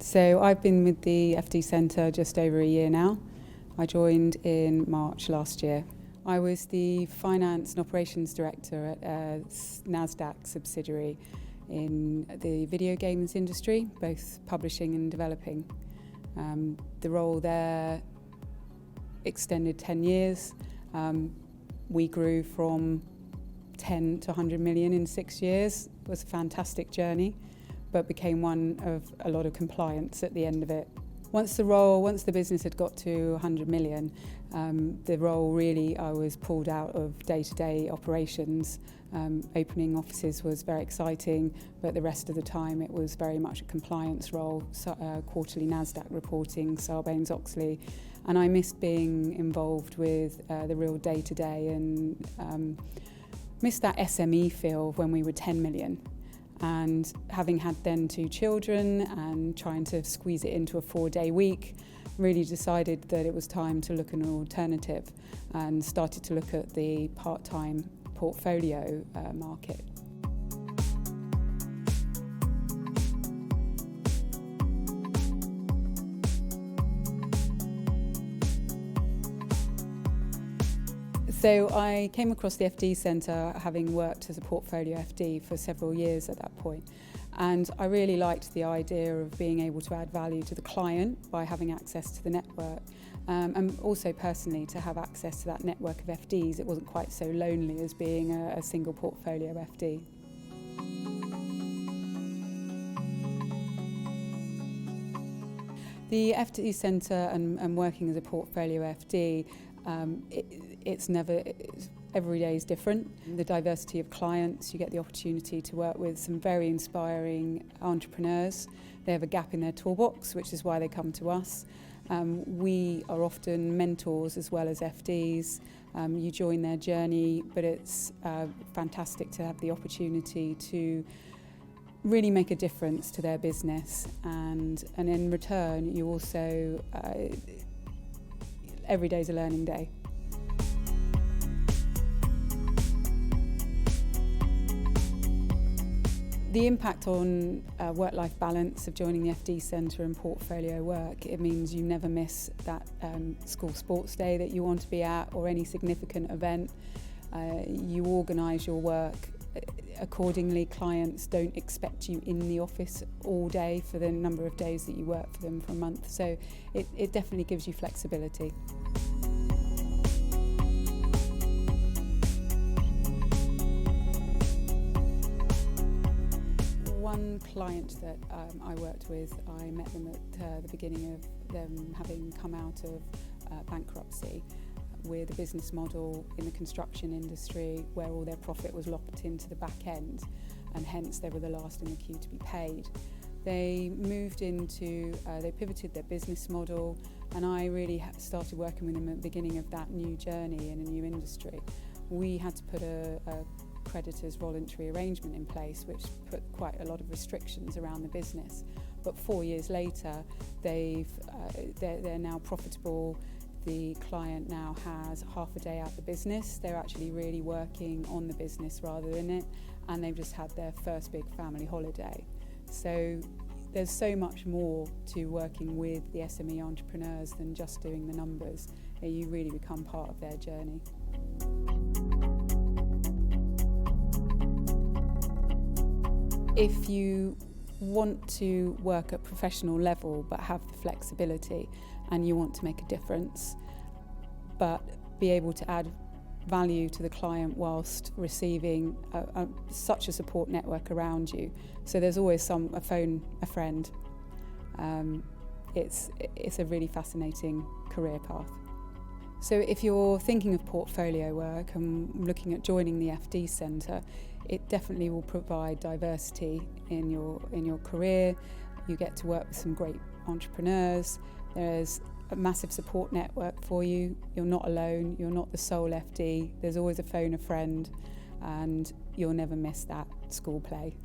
So I've been with the FD Centre just over a year now. I joined in March last year. I was the Finance and Operations Director at a NASDAQ subsidiary in the video games industry, both publishing and developing. The role there extended 10 years. We grew from 10 to 100 million in 6 years. It was a fantastic journey, but became one of a lot of compliance at the end of it. Once the business had got to 100 million, the role really, I was pulled out of day-to-day operations. Opening offices was very exciting, but the rest of the time it was very much a compliance role, quarterly NASDAQ reporting, Sarbanes-Oxley, and I missed being involved with the real day-to-day and missed that SME feel when we were 10 million. And having had then 2 children and trying to squeeze it into a 4-day week, really decided that it was time to look at an alternative and started to look at the part-time portfolio market. So I came across the FD Centre having worked as a portfolio FD for several years at that point, and I really liked the idea of being able to add value to the client by having access to the network, and also personally to have access to that network of FDs. It wasn't quite so lonely as being a single portfolio FD. The FD Centre and working as a portfolio FD, every day is different. The diversity of clients, you get the opportunity to work with some very inspiring entrepreneurs. They have a gap in their toolbox, which is why they come to us. We are often mentors as well as FDs. You join their journey, but it's fantastic to have the opportunity to really make a difference to their business, and in return you also every day is a learning day. The impact on work-life balance of joining the FD Centre and portfolio work, it means you never miss that school sports day that you want to be at or any significant event. You organise your work accordingly. Clients don't expect you in the office all day for the number of days that you work for them for a month, so it definitely gives you flexibility. One client that I worked with, I met them at the beginning of them having come out of bankruptcy, with a business model in the construction industry where all their profit was locked into the back end, and hence they were the last in the queue to be paid. They pivoted their business model, and I really started working with them at the beginning of that new journey in a new industry. We had to put a creditors' voluntary arrangement in place, which put quite a lot of restrictions around the business. But 4 years later, they're now profitable. The client now has half a day out of the business. They're actually really working on the business rather than it, and they've just had their first big family holiday. So there's so much more to working with the SME entrepreneurs than just doing the numbers. You really become part of their journey. If you want to work at professional level but have the flexibility, and you want to make a difference but be able to add value to the client whilst receiving such a support network around you, so there's always a phone a friend, it's a really fascinating career path. So if you're thinking of portfolio work and looking at joining the FD Centre, it definitely will provide diversity in your career. You get to work with some great entrepreneurs. There's a massive support network for you. You're not alone. You're not the sole FD. There's always a phone a friend, and you'll never miss that school play.